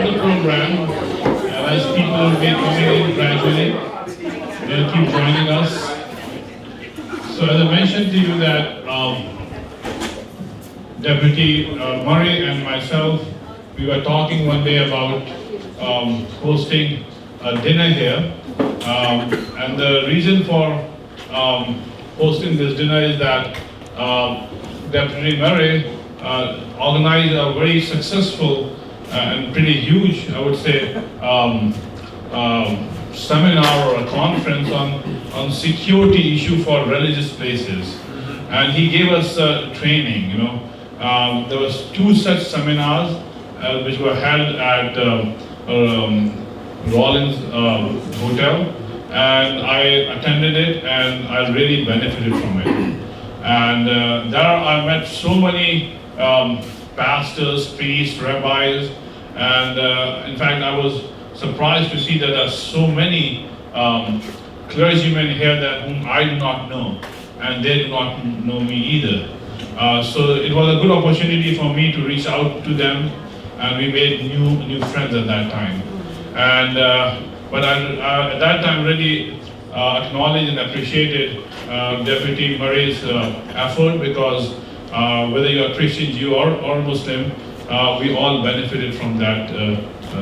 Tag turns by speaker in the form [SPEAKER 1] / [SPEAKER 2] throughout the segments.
[SPEAKER 1] start the program, and as people will be coming in gradually, they'll keep joining us. So as I mentioned to you that Deputy Murray and myself, we were talking one day about hosting a dinner here. And the reason for hosting this dinner is that Deputy Murray organized a very successful and pretty huge, I would say, seminar or a conference on security issue for religious places. And he gave us training, you know. There was 2 such seminars which were held at Rollins Hotel, and I attended it and I really benefited from it. And there I met so many pastors, priests, rabbis, and in fact I was surprised to see that there are so many clergymen here that whom I do not know, and they do not know me either. So it was a good opportunity for me to reach out to them, and we made new friends at that time. And but I at that time really acknowledged and appreciated Deputy Murray's effort, because whether you're Christian, Jew, or Muslim, we all benefited from that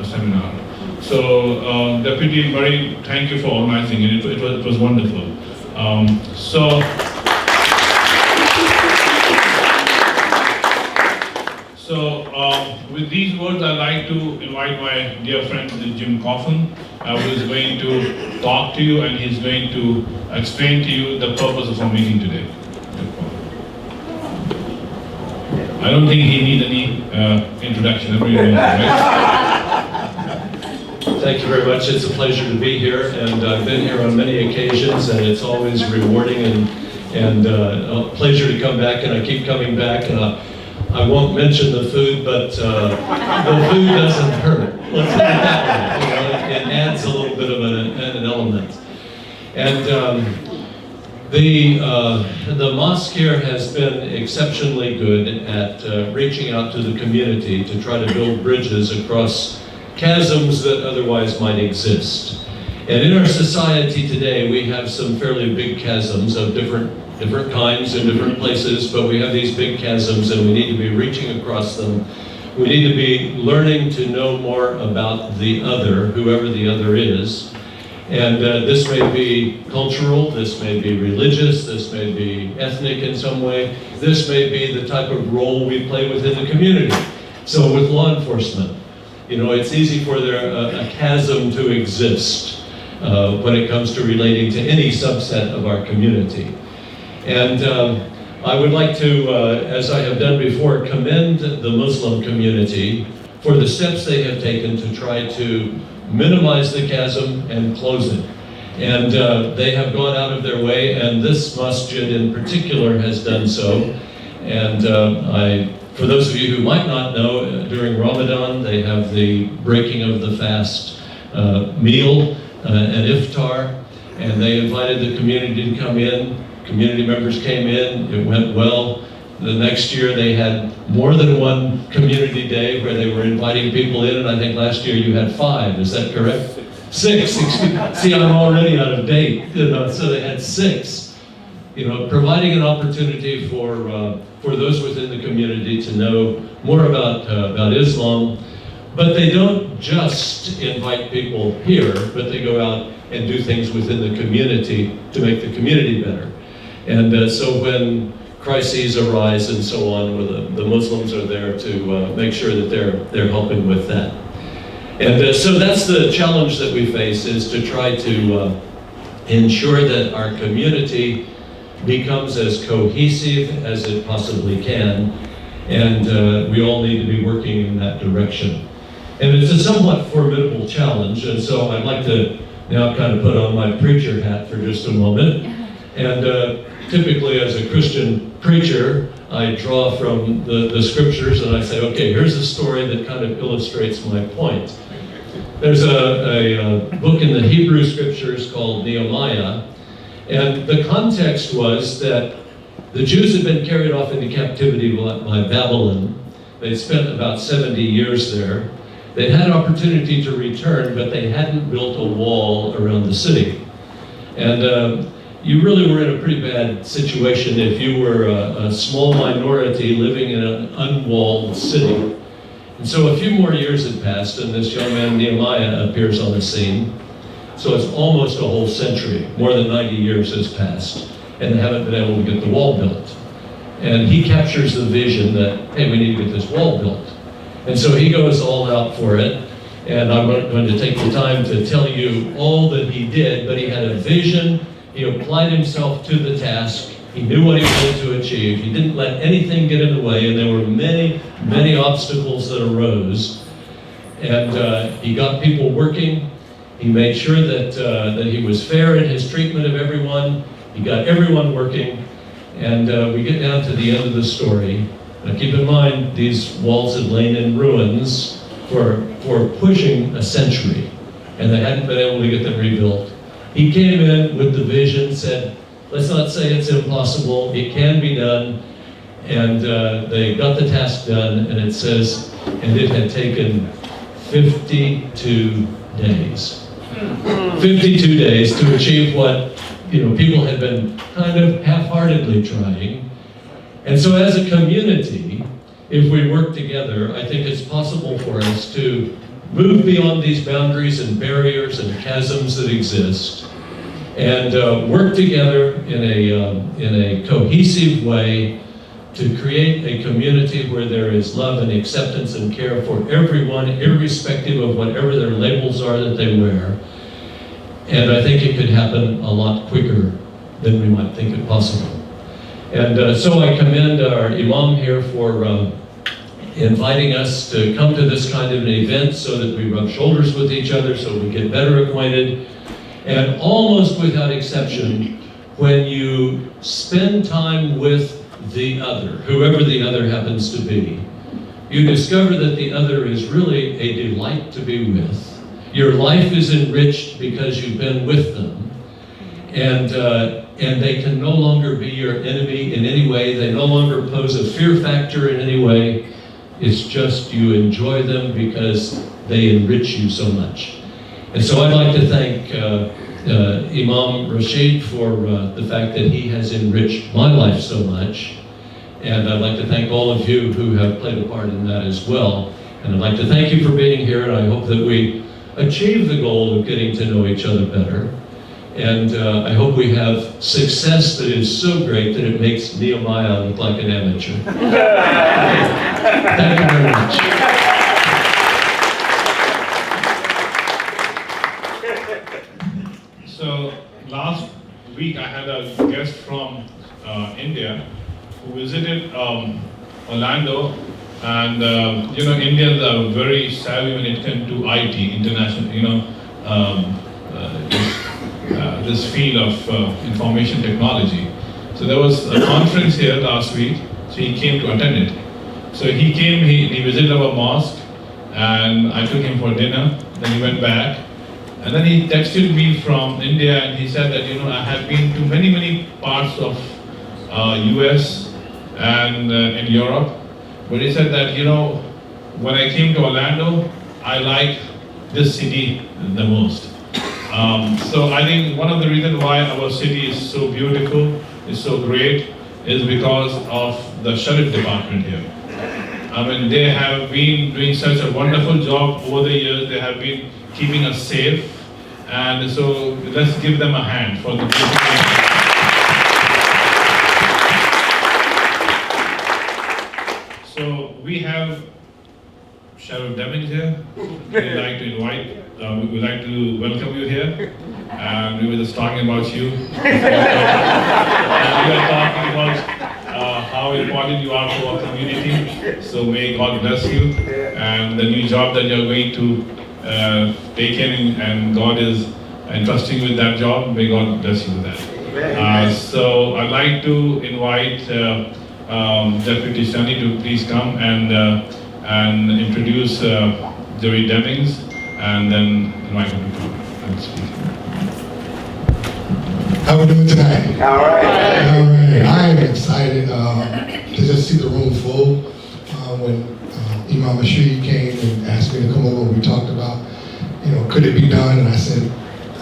[SPEAKER 1] seminar. So Deputy Murray, thank you for organizing it. It was wonderful. With these words, I'd like to invite my dear friend Jim Coffin, who is going to talk to you, and he's going to explain to you the purpose of our meeting today. I don't think he needs any introduction. Everybody knows, right?
[SPEAKER 2] Thank you very much. It's a pleasure to be here, and I've been here on many occasions, and it's always rewarding and a pleasure to come back, and I keep coming back. I won't mention the food, but the food doesn't hurt. Let's put it that way. You know, it adds a little bit of an element. And the mosque here has been exceptionally good at reaching out to the community to try to build bridges across chasms that otherwise might exist. And in our society today, we have some fairly big chasms of different kinds in different places, but we have these big chasms and we need to be reaching across them. We need to be learning to know more about the other, whoever the other is. And this may be cultural, this may be religious, this may be ethnic in some way, this may be the type of role we play within the community. So with law enforcement, you know, it's easy for there a chasm to exist when it comes to relating to any subset of our community. And I would like to, as I have done before, commend the Muslim community for the steps they have taken to try to minimize the chasm and close it. And they have gone out of their way, and this masjid in particular has done so. And for those of you who might not know, during Ramadan, they have the breaking of the fast meal, an iftar, and they invited the community to come in. Community members came in, it went well. The next year they had more than one community day where they were inviting people in, and I think last year you had 5, is that correct? 6, see, I'm already out of date, you know, so they had 6. You know, providing an opportunity for those within the community to know more about Islam, but they don't just invite people here, but they go out and do things within the community to make the community better. And so when crises arise and so on, where the Muslims are there to make sure that they're helping with that. And so that's the challenge that we face, is to try to ensure that our community becomes as cohesive as it possibly can, and we all need to be working in that direction. And it's a somewhat formidable challenge, and so I'd like to now kind of put on my preacher hat for just a moment. And typically as a Christian preacher, I draw from the scriptures and I say, okay, here's a story that kind of illustrates my point. There's a book in the Hebrew scriptures called Nehemiah, and the context was that the Jews had been carried off into captivity by Babylon. They'd spent about 70 years there, They had opportunity to return, but they hadn't built a wall around the city. And you really were in a pretty bad situation if you were a small minority living in an unwalled city. And so a few more years had passed, and this young man, Nehemiah, appears on the scene. So it's almost a whole century, more than 90 years has passed, and they haven't been able to get the wall built. And he captures the vision that, hey, we need to get this wall built. And so he goes all out for it, and I'm not going to take the time to tell you all that he did, but he had a vision, he applied himself to the task, he knew what he wanted to achieve, he didn't let anything get in the way, and there were many, many obstacles that arose. And he got people working, he made sure that he was fair in his treatment of everyone, he got everyone working, and we get down to the end of the story. Now keep in mind, these walls had lain in ruins for pushing a century, and they hadn't been able to get them rebuilt. He came in with the vision, said, let's not say it's impossible, it can be done, and they got the task done, and it says, and it had taken 52 days. 52 days to achieve what people had been kind of half-heartedly trying. And so as a community, if we work together, I think it's possible for us to move beyond these boundaries and barriers and chasms that exist, and work together in a cohesive way to create a community where there is love and acceptance and care for everyone, irrespective of whatever their labels are that they wear. And I think it could happen a lot quicker than we might think it possible. And so I commend our Imam here for inviting us to come to this kind of an event so that we rub shoulders with each other, so we get better acquainted. And almost without exception, when you spend time with the other, whoever the other happens to be, you discover that the other is really a delight to be with. Your life is enriched because you've been with them. And they can no longer be your enemy in any way. They no longer pose a fear factor in any way. It's just you enjoy them because they enrich you so much. And so I'd like to thank Imam Rashid for the fact that he has enriched my life so much. And I'd like to thank all of you who have played a part in that as well. And I'd like to thank you for being here, and I hope that we achieve the goal of getting to know each other better. And I hope we have success that is so great that it makes Nehemiah look like an amateur. Thank you very much.
[SPEAKER 1] So last week I had a guest from India who visited Orlando, and Indians are very savvy when it comes to IT, international, this field of information technology. So there was a conference here last week, so he came to attend it. So he came, he visited our mosque, and I took him for dinner, then he went back, and then he texted me from India, and he said that, I have been to many parts of US and in Europe, but he said that, when I came to Orlando, I like this city the most. So I think one of the reasons why our city is so beautiful, is so great, is because of the sheriff department here. I mean, they have been doing such a wonderful job over the years. They have been keeping us safe, and so let's give them a hand for the beautiful. So we have Sheriff Demings here. We'd like to invite, we'd like to welcome you here. And we were just talking about you. And we were talking about how important you are for our community. So may God bless you. And the new job that you're going to take in, and God is entrusting you with that job, may God bless you with that. So I'd like to invite Deputy Shani to please come and introduce Joey Demings, and then invite him to come and speak.
[SPEAKER 3] How we doing tonight?
[SPEAKER 4] All right.
[SPEAKER 3] All right. I am excited to just see the room full. When Imam Rashid came and asked asked me to come over, we talked about, could it be done? And I said,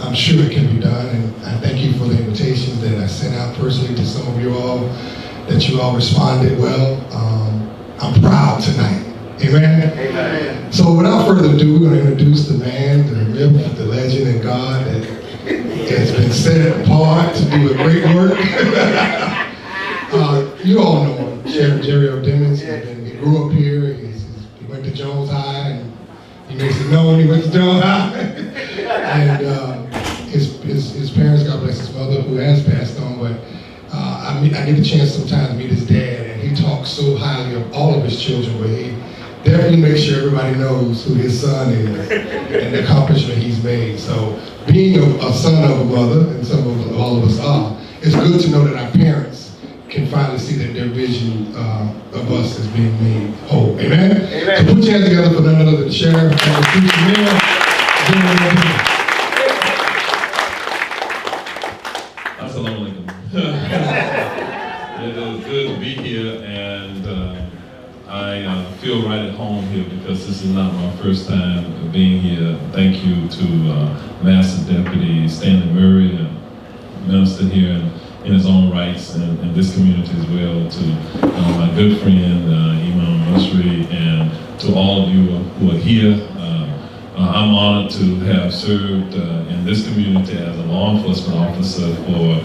[SPEAKER 3] I'm sure it can be done. And I thank you for the invitations that I sent out personally to some of you all, that you all responded well. I'm proud tonight. Amen? Amen. So without further ado, we're going to introduce the man, the myth, the legend, and God that has been set apart to do a great work. You all know him, Sheriff Jerry O'Demmons. He grew up here. He went to Jones High, and he makes it known he went to Jones High. And his parents, God bless his mother, who has passed on, but I get the chance sometimes to meet his dad, and he talks so highly of all of his children, but he definitely makes sure everybody knows who his son is and the accomplishment he's made. So being a son of a mother, and all of us are, it's good to know that our parents can finally see that their vision of us is being made whole. Amen? Amen. So put your hands together for none other than the sheriff, and the future mayor.
[SPEAKER 4] Assalamu alaikum. It is good to be here, and I feel right at home here because this is not my first time being here. Thank you to Master Deputy Stanley Murray, a minister here in his own rights, and this community as well, to my good friend Imam Musri, and to all of you who are here. I'm honored to have served in this community as a law enforcement officer for,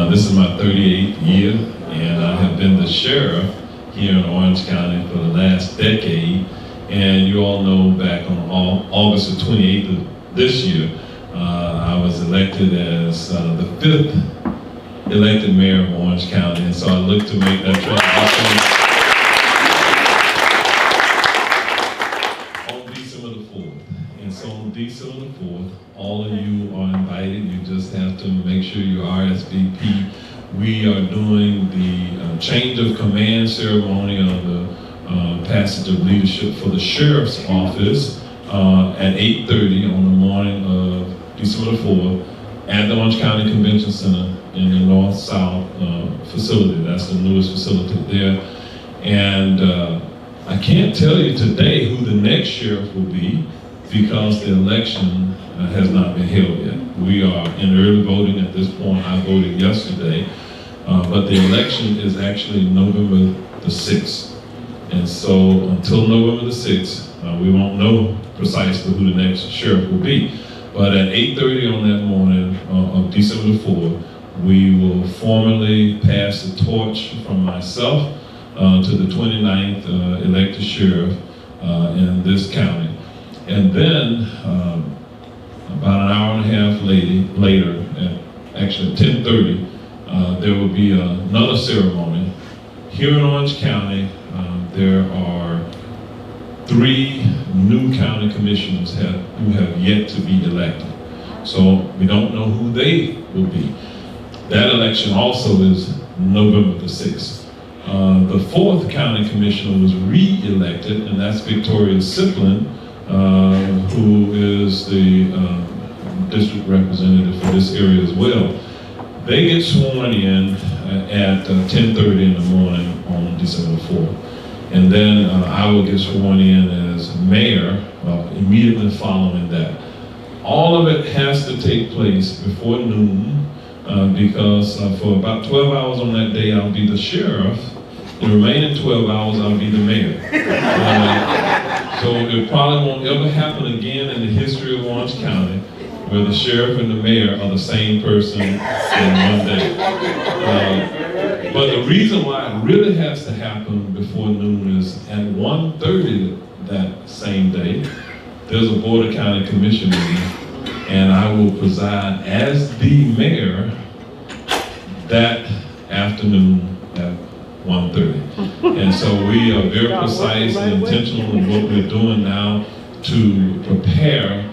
[SPEAKER 4] this is my 38th year, and I have been the sheriff here in Orange County for the last decade. And you all know back on August the 28th of this year, I was elected as the 5th elected mayor of Orange County, and so I look to make that transition on December the 4th. And so on December the 4th, all of you are invited. You just have to make sure you RSVP. We are doing the change of command ceremony on the passage of leadership for the sheriff's office at 8:30 on the morning of December the 4th at the Orange County Convention Center in the North-South facility. That's the newest facility there. And I can't tell you today who the next sheriff will be because the election has not been held yet. We are in early voting at this point. I voted yesterday, but the election is actually November the 6th. And so until November the 6th, we won't know precisely who the next sheriff will be. But at 8:30 on that morning of December the 4th, we will formally pass the torch from myself to the 29th elected sheriff in this county. And then about an hour and a half later, actually at 10:30, there will be another ceremony. Here in Orange County, there are 3 new county commissioners who have yet to be elected. So we don't know who they will be. That election also is November the 6th. The 4th county commissioner was re-elected, and that's Victoria Siplin, who is the district representative for this area as well. They get sworn in at 10:30 in the morning on December 4th. And then I will get sworn in as mayor immediately following that. All of it has to take place before noon because for about 12 hours on that day I'll be the sheriff. The remaining 12 hours I'll be the mayor. So it probably won't ever happen again in the history of Orange County where the sheriff and the mayor are the same person in one day. But the reason why it really has to happen before noon is at 1:30 that same day, there's a Board of County Commission meeting, and I will preside as the mayor that afternoon at 1:30. And so we are very precise and intentional in what we're doing now to prepare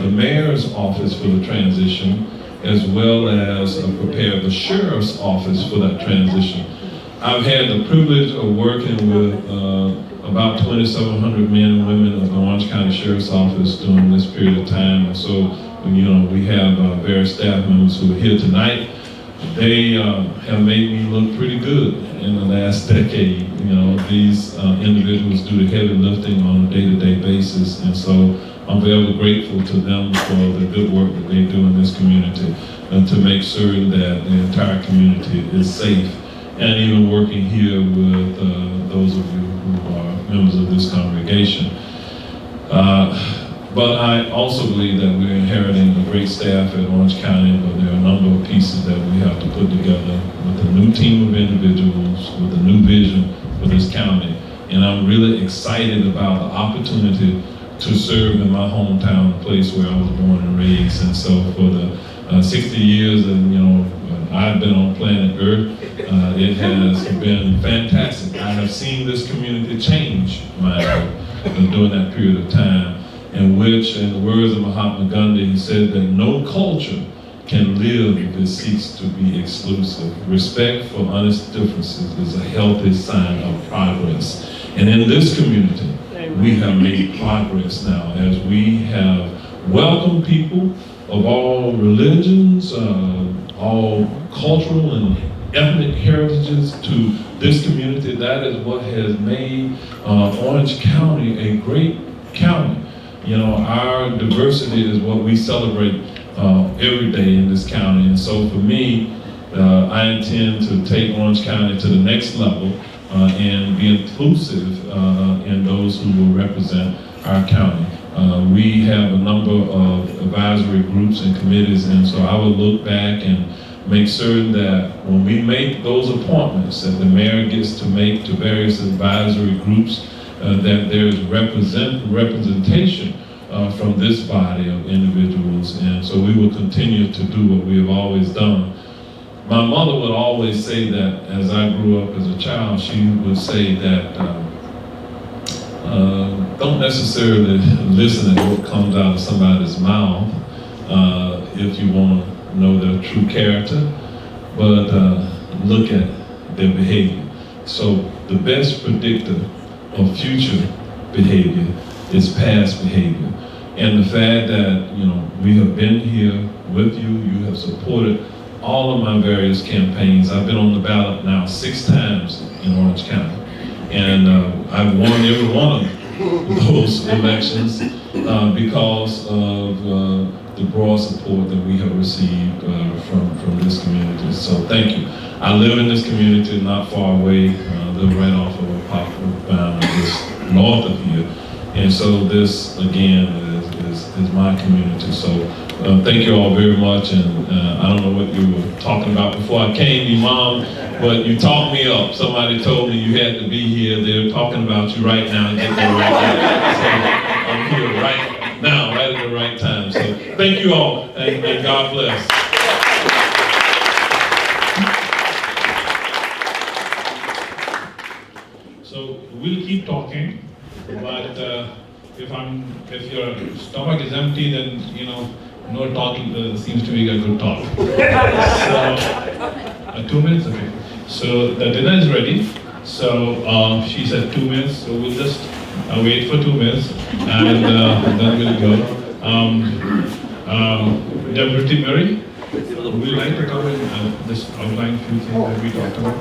[SPEAKER 4] the mayor's office for the transition, as well as prepare the sheriff's office for that transition. I've had the privilege of working with about 2,700 men and women of the Orange County Sheriff's Office during this period of time. And so, we have various staff members who are here tonight they have made me look pretty good in the last decade. You know, these individuals do the heavy lifting on a day-to-day basis, and so I'm very grateful to them for the good work that they do in this community and to make certain that the entire community is safe. And even working here with those of you who are members of this congregation. But I also believe that we're inheriting a great staff at Orange County, but there are a number of pieces that we have to put together with a new team of individuals, with a new vision for this county. And I'm really excited about the opportunity to serve in my hometown, the place where I was born and raised. And so for the 60 years that, you know, I've been on planet Earth, it has been fantastic. I have seen this community change, during that period of time, in which, in the words of Mahatma Gandhi, he said that no culture can live if it seeks to be exclusive. Respect for honest differences is a healthy sign of progress. And in this community, we have made progress now as we have welcomed people of all religions, all cultural and ethnic heritages to this community. That is what has made Orange County a great county. You know, our diversity is what we celebrate every day in this county. And so for me, I intend to take Orange County to the next level and be inclusive in those who will represent our county. We have a number of advisory groups and committees, and so I will look back and make certain that when we make those appointments that the mayor gets to make to various advisory groups, that there is representation from this body of individuals, and so we will continue to do what we have always done. My mother would always say that as I grew up as a child, she would say that don't necessarily listen to what comes out of somebody's mouth if you want to know their true character, but look at their behavior. So the best predictor of future behavior is past behavior. And the fact that, you know, we have been here with you, you have supported all of my various campaigns. I've been on the ballot now 6 times in Orange County. And I've won every one of those elections because of the broad support that we have received from this community. So thank you. I live in this community not far away. I live right off of a popular bound just north of here. And so this, again, is my community. So thank you all very much. And I don't know what you were talking about before I came, Imam, but you talked me up. Somebody told me you had to be here. They're talking about you right now. Get there right now. So I'm here right now, right at the right time. So thank you all, and God bless.
[SPEAKER 1] So we'll keep talking, but if your stomach is empty, then you know no talk seems to be a good talk. So 2 minutes, okay. So the dinner is ready. So she said 2 minutes. So we'll just wait for 2 minutes, and then we'll go. Deputy Mary, would you like to come and just outline a few things that we talked about?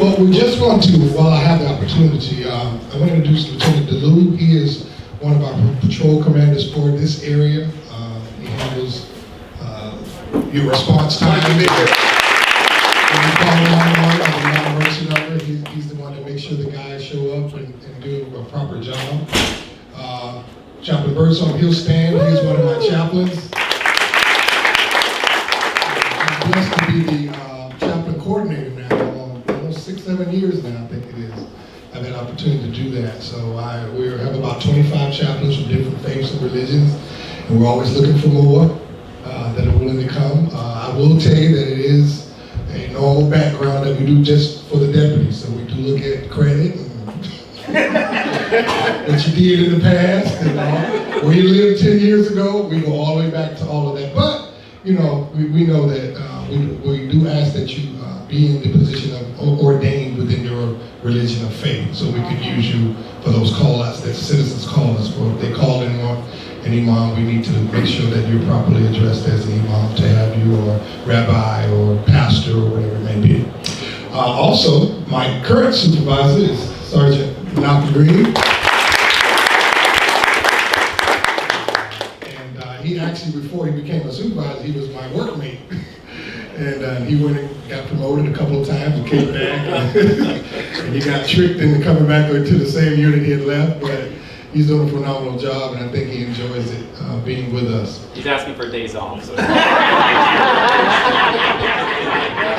[SPEAKER 3] Well, we just want to, while I have the opportunity, I want to introduce Lieutenant DeLu. He is one of our patrol commanders for this area. He handles your response time. When you call 911 on the emergency number, he's the one that makes sure the guys show up and do a proper job. Chaplain Birdsong, he'll stand. He's one of my chaplains. I'm blessed to be the chaplain coordinator now. 6-7 years now, I think it is. I've had an opportunity to do that. So we have about 25 chaplains from different faiths and religions, and we're always looking for more that are willing to come. I will tell you that it is a normal background that we do just for the deputies. So we do look at credit and what you did in the past, and where you lived 10 years ago. We go all the way back to all of that. But you know, we know that we do ask that you be in the position of ordained within your religion of faith, so we can use you for those call-outs that citizens call us for. If they call in on an imam, we need to make sure that you're properly addressed as an imam to have you, or rabbi, or pastor, or whatever it may be. Also, my current supervisor is Sergeant Malcolm Green. And he actually, before he became a supervisor, he was my workmate. And he went and got promoted a couple of times and came back. And he got tricked into coming back to the same unit he had left. But he's doing a phenomenal job, and I think he enjoys it being with us.
[SPEAKER 5] He's asking for days off. So.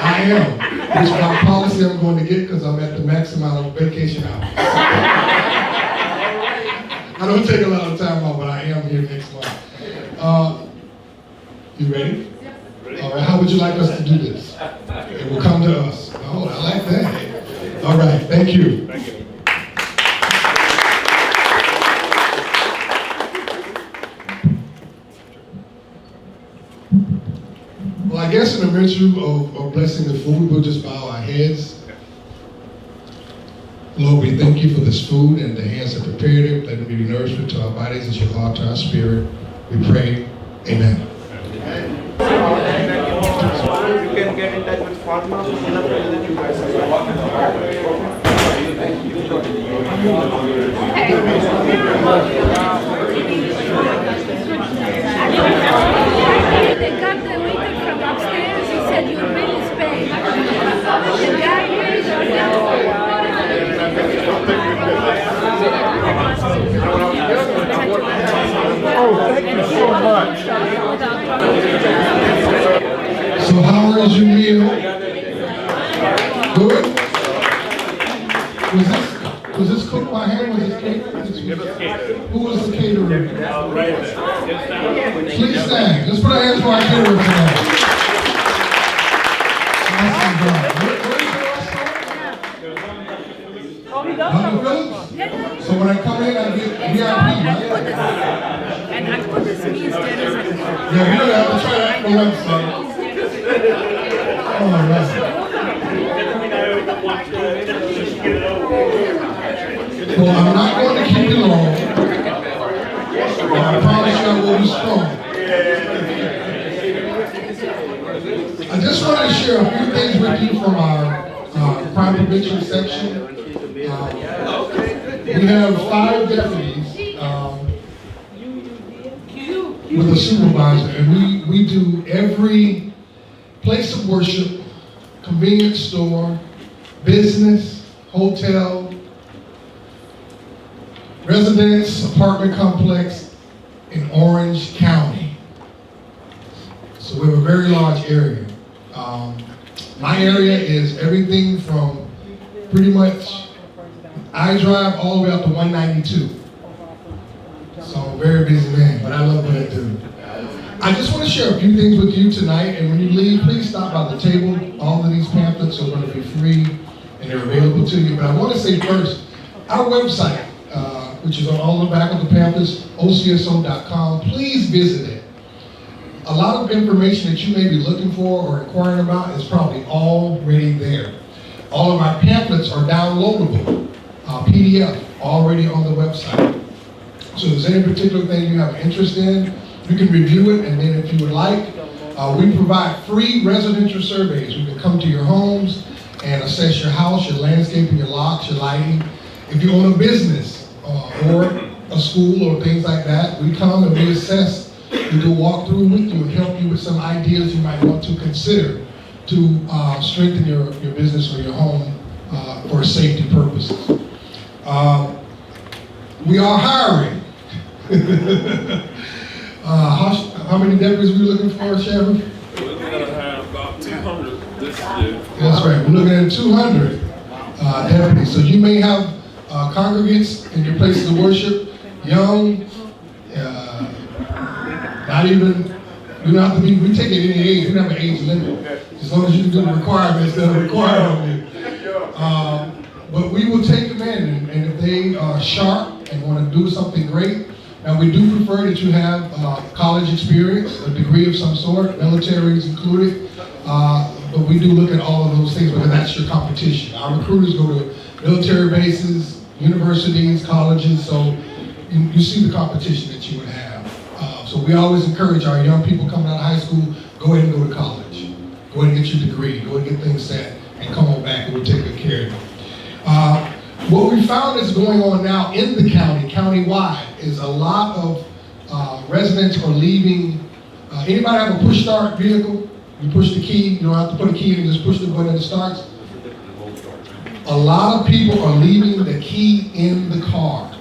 [SPEAKER 3] I am. Which my policy I'm going to get because I'm at the max amount of vacation hours. I don't take a lot of time off, but I am here next month. You ready? All right, how would you like us to do this? It will come to us. Oh, I like that. All right, thank you.
[SPEAKER 1] Thank you.
[SPEAKER 3] Well, I guess in the virtue of blessing the food, we'll just bow our heads. Lord, we thank you for this food and the hands that prepared it. Let it be nourishment to our bodies and shalom to our spirit. We pray. Amen.
[SPEAKER 6] You can get in touch with Fatma. We'll represent you guys.
[SPEAKER 7] They got the waiter from upstairs. He said your bill is paid. The guy here is
[SPEAKER 6] Thank you so much.
[SPEAKER 3] So how is your meal? Good? Was this cooked by hand? Was this catered? Who was the caterer? Please stand. Let's put our hands for our caterer tonight. Awesome job. Where is your restaurant? So when I come in, I get VIP, right?
[SPEAKER 7] and Akbudis means there is a...
[SPEAKER 3] Yeah, we don't have to try that on the website. All right. Well, I'm not going to keep you long. But I promise you I will be strong. I just wanted to share a few things with you from our crime prevention section. We have 5 deputies with a supervisor, and we do every place of worship, convenience store, business, hotel, residence, apartment complex in Orange County. So we have a very large area. My area is everything from pretty much I drive all the way up to 192. So I'm a very busy man, but I love what I do. I just want to share a few things with you tonight, and when you leave, please stop by the table. All of these pamphlets are going to be free, and they're available to you. But I want to say first, our website, which is on all the back of the pamphlets, ocso.com, please visit it. A lot of information that you may be looking for or inquiring about is probably already there. All of our pamphlets are downloadable, PDF, already on the website. So if there's any particular thing you have an interest in, you can review it, and then if you would like, we provide free residential surveys. We can come to your homes and assess your house, your landscaping, your locks, your lighting. If you own a business or a school or things like that, we come and we assess. We do a walkthrough with you and help you with some ideas you might want to consider to strengthen your business or your home for safety purposes. We are hiring. How many deputies are we looking for, Sheriff?
[SPEAKER 4] We're looking to have about 200 this year.
[SPEAKER 3] That's right. We're looking at 200 deputies. So you may have congregants in your places of worship, young, not even, you don't have to be, we take it any age, we don't have an age limit. As long as you can do the requirements that are required of you. But we will take them in, and if they are sharp and want to do something great, and we do prefer that you have college experience, a degree of some sort, military is included, but we do look at all of those things because that's your competition. Our recruiters go to military bases, universities, colleges, so you see the competition that you would have. So we always encourage our young people coming out of high school, go ahead and go to college. Go ahead and get your degree, go ahead and get things set, and come on back and we'll take good care of you. What we found is going on now in the county, countywide, is a lot of residents are leaving. Anybody have a push start vehicle? You push the key, you don't have to put a key in, you just push the button and it starts. A lot of people are leaving the key in the car.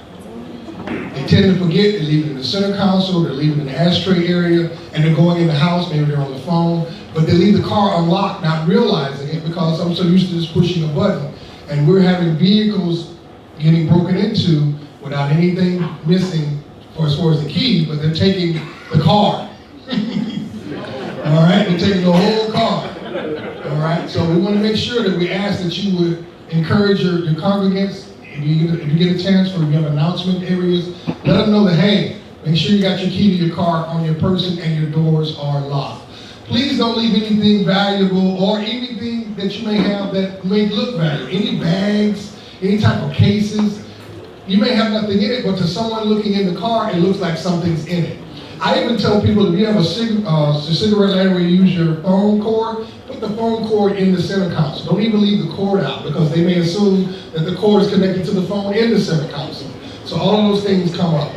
[SPEAKER 3] They tend to forget, they leave it in the center console, they're leaving in the ashtray area, and they're going in the house, maybe they're on the phone, but they leave the car unlocked, not realizing it because I'm so used to just pushing a button. And we're having vehicles getting broken into without anything missing as far as the key, but they're taking the car. All right, they're taking the whole car. All right, so we want to make sure that we ask that you would encourage your congregants. If you get a chance for, if you have announcement areas, let them know that, hey, make sure you got your key to your car on your person and your doors are locked. Please don't leave anything valuable or anything that you may have that may look valuable. Any bags, any type of cases. You may have nothing in it, but to someone looking in the car, it looks like something's in it. I even tell people, if you have a cigarette lighter where you use your phone cord, put the phone cord in the center console. Don't even leave the cord out because they may assume that the cord is connected to the phone in the center console. So all of those things come up.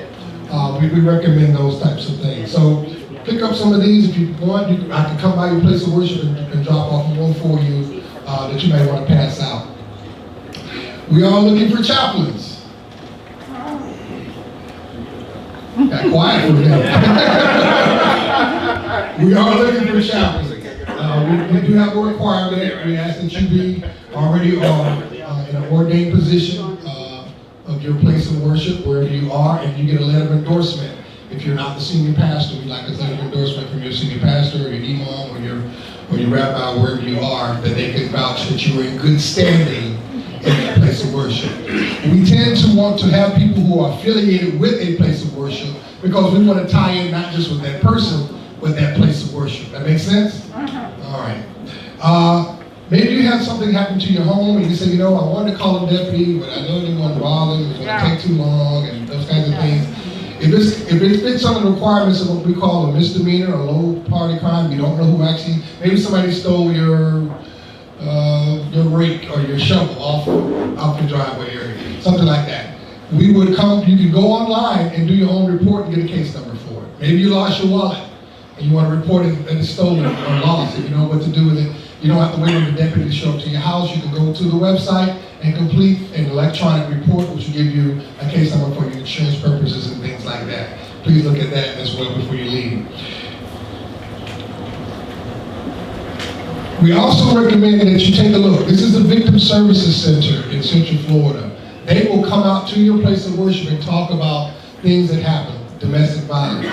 [SPEAKER 3] We recommend those types of things. So pick up some of these if you want. I can come by your place of worship and drop off one for you that you may want to pass out. We are looking for chaplains. Got quiet for a minute. We are looking for chaplains. We do have a requirement. We ask that you be already in an ordained position of your place of worship, wherever you are, and you get a letter of endorsement. If you're not the senior pastor, we'd like a letter of endorsement from your senior pastor or your imam or your rabbi, wherever you are, that they can vouch that you are in good standing in that place of worship. We tend to want to have people who are affiliated with a place of worship because we want to tie in not just with that person, but that place of worship. That makes sense? All right. Maybe you have something happen to your home and you say, I wanted to call a deputy, but I know they want to bother them, it's going to take too long, and those kinds of things. If it fits some of the requirements of what we call a misdemeanor, a low party crime, you don't know who actually, maybe somebody stole your rake or your shovel off your driveway area, something like that. We would come, you can go online and do your own report and get a case number for it. Maybe you lost your wallet and you want to report it that it's stolen or lost and you know what to do with it. You don't have to wait on the deputy to show up to your house. You can go to the website and complete an electronic report, which will give you a case number for your insurance purposes and things like that. Please look at that as well before you leave. We also recommend that you take a look. This is the Victim Services Center in Central Florida. They will come out to your place of worship and talk about things that happen, domestic violence,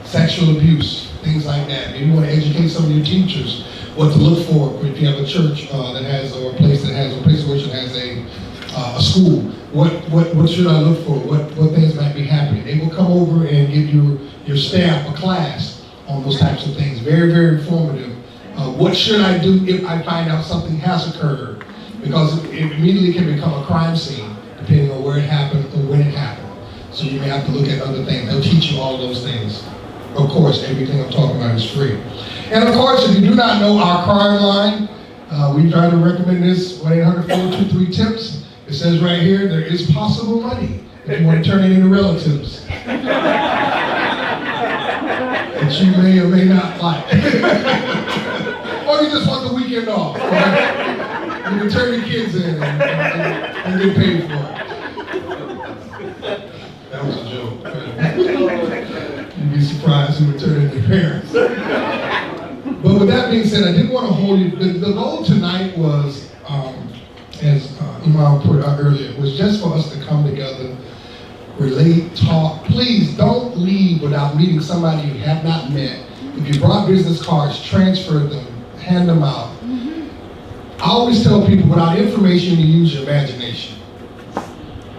[SPEAKER 3] sexual abuse, things like that. Maybe you want to educate some of your teachers what to look for if you have a church that has, or a place of worship has a school. What should I look for? What things might be happening? They will come over and give your staff a class on those types of things. Very, very informative. What should I do if I find out something has occurred? Because it immediately can become a crime scene, depending on where it happened or when it happened. So you may have to look at other things. They'll teach you all those things. Of course, everything I'm talking about is free. And of course, if you do not know our crime line, we try to recommend this 1-800-423-TIPS. It says right here, there is possible money if you want to turn it into relatives that you may or may not like. Or you just want the weekend off. Right? You can turn your kids in and get paid for it. That was a joke. You'd be surprised who would turn in their parents. But with that being said, I didn't want to hold you. The goal tonight was, as Imam put out earlier, was just for us to come together, relate, talk. Please don't leave without meeting somebody you have not met. If you brought business cards, transfer them, hand them out. I always tell people, without information, you use your imagination.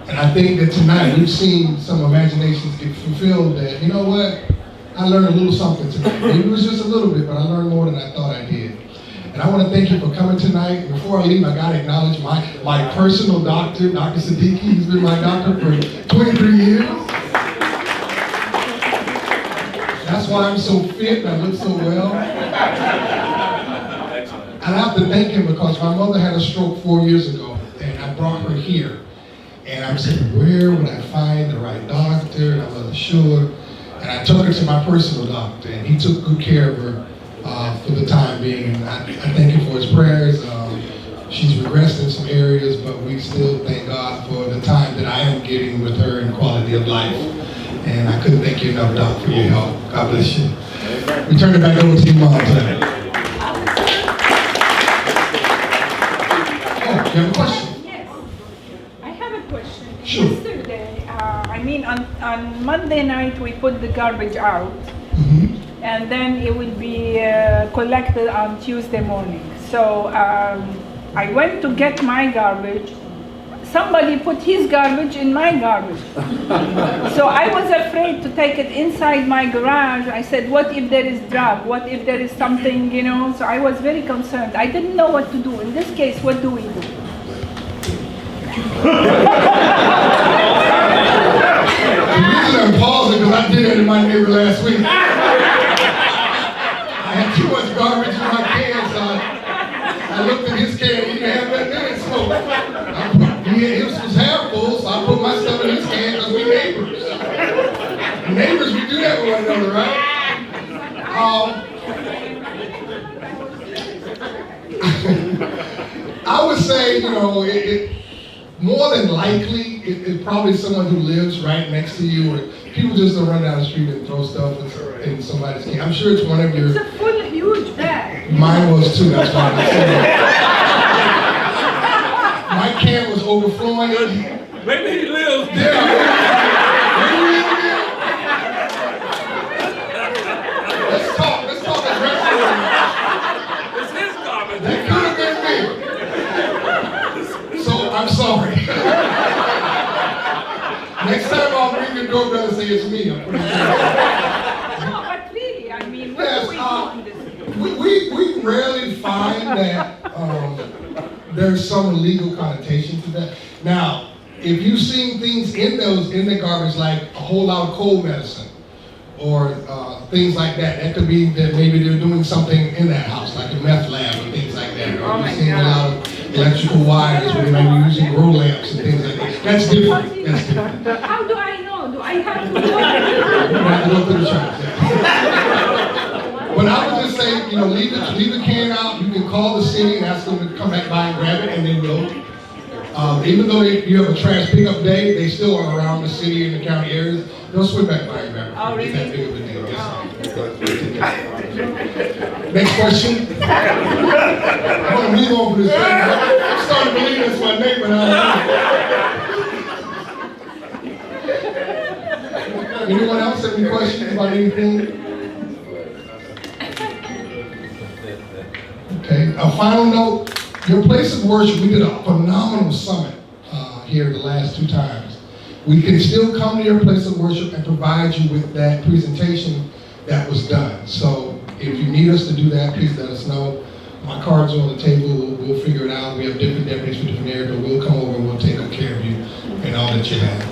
[SPEAKER 3] And I think that tonight we've seen some imaginations get fulfilled that, you know what, I learned a little something tonight. Maybe it was just a little bit, but I learned more than I thought I did. And And I want to thank you for coming tonight. Before I leave, I got to acknowledge my personal doctor, Dr. Siddiqui. He's been my doctor for 23 years. That's why I'm so fit and I look so well. And I have to thank him because my mother had a stroke 4 years ago, and I brought her here. And I said, where would I find the right doctor? And I wasn't sure. And I took her to my personal doctor, and he took good care of her for the time being. And I thank him for his prayers. She's regressed in some areas, but we still thank God for the time that I am getting with her and quality of life. And I couldn't thank you enough, Doc, for your help. God bless you. We turn it back over to you, Mom, tonight. Oh, you have a question?
[SPEAKER 7] Yes, I have a question.
[SPEAKER 3] Sure.
[SPEAKER 7] Yesterday, on Monday night, we put the garbage out, and then it will be collected on Tuesday morning. So I went to get my garbage. Somebody put his garbage in my garbage. So I was afraid to take it inside my garage. I said, what if there is drug? What if there is something, you know? So I was very concerned. I didn't know what to do. In this case, what do we do?
[SPEAKER 3] The reason I'm pausing because I did it to my neighbor last week. I had too much garbage in my can, so I looked at his can, he didn't have nothing in it, so his was half full, so I put my stuff in his can because we neighbors. And neighbors, we do that with one another, right? I would say, you know, more than likely, it's probably someone who lives right next to you, or people just don't run down the street and throw stuff in somebody's can. I'm sure it's one of your...
[SPEAKER 7] It's a full, huge bag.
[SPEAKER 3] Mine was too, that's why I said my can was overflowing.
[SPEAKER 4] Maybe he lives
[SPEAKER 3] Yeah.
[SPEAKER 4] there.
[SPEAKER 3] Let's talk aggressively.
[SPEAKER 4] It's his garbage.
[SPEAKER 3] That could have been me. So I'm sorry. Next time I'll ring the doorbell and say it's me. I'm pretty sure.
[SPEAKER 7] No, but really, I mean, what do we do on this?
[SPEAKER 3] We rarely find that there's some illegal connotation to that. Now, if you've seen things in the garbage, like a whole lot of cold medicine, or things like that, that could be that maybe they're doing something in that house, like a meth lab or things like that. Or you've seen a lot of electrical wires where they might be using grow lamps and things like that. That's different. That's different.
[SPEAKER 7] How do I know? Do I have to go?
[SPEAKER 3] You have to go through the charts. But I would just say, you know, leave the can out. You can call the city and ask them to come back by and grab it, and they will. Even though you have a trash pickup day, they still are around the city and the county areas. They'll swing back by and grab it.
[SPEAKER 7] Oh, really?
[SPEAKER 3] It's that big of a deal. Yes. Next question. I want to move on for this thing. I'm starting to believe it's my neighbor now. Anyone else have any questions about anything? Okay, a final note, your place of worship, we did a phenomenal summit here the last 2 times. We can still come to your place of worship and provide you with that presentation that was done. So if you need us to do that, please let us know. My cards are on the table, we'll figure it out. We have different deputies for different areas, but we'll come over and we'll take good care of you and all that you have.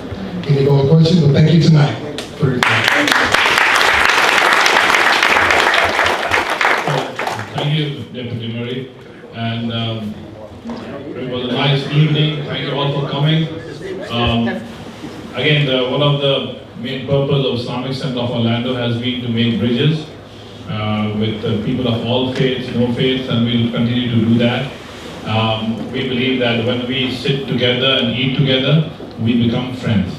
[SPEAKER 3] Any more questions? Well, thank you tonight for your time.
[SPEAKER 1] Thank you, Deputy Murray, and it was a nice evening. Thank you all for coming. Again, one of the main purpose of Islamic Center of Orlando has been to make bridges with people of all faiths, no faiths, and we'll continue to do that. We believe that when we sit together and eat together, we become friends.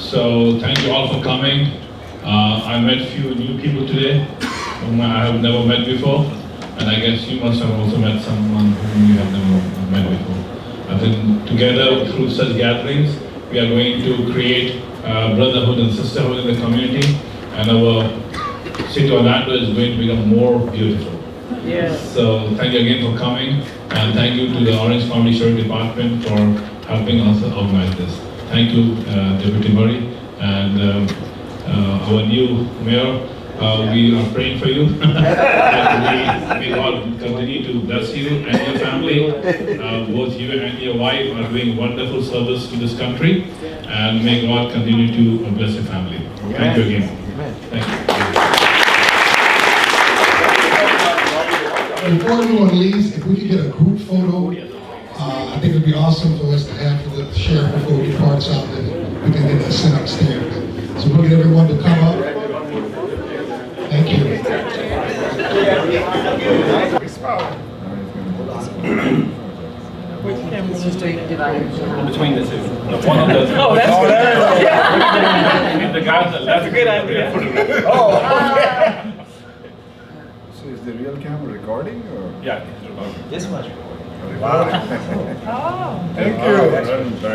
[SPEAKER 1] So thank you all for coming. I met a few new people today whom I have never met before, and I guess you must have also met someone whom you have never met before. I think together through such gatherings, we are going to create brotherhood and sisterhood in the community, and our city of Orlando is going to become more beautiful.
[SPEAKER 6] Yes.
[SPEAKER 1] So thank you again for coming, and thank you to the Orange County Sheriff Department for helping us organize this. Thank you, Deputy Murray, and our new mayor, We are praying for you. And may God continue to bless you and your family. Both you and your wife are doing wonderful service to this country. And may God continue to bless your family. Thank you again. Thank you.
[SPEAKER 3] Before anyone leaves, if we could get a group photo, I think it'd be awesome for us to have for the sheriff before he departs out, that we can get that sent upstairs. So we'll get everyone to come up. Thank you.
[SPEAKER 5] Between the two. The one on the. Oh, that's good. The guy on the left. That's a good idea.
[SPEAKER 8] So is the real camera recording or?
[SPEAKER 5] Yeah.
[SPEAKER 8] This much.
[SPEAKER 5] Wow.
[SPEAKER 8] Thank you.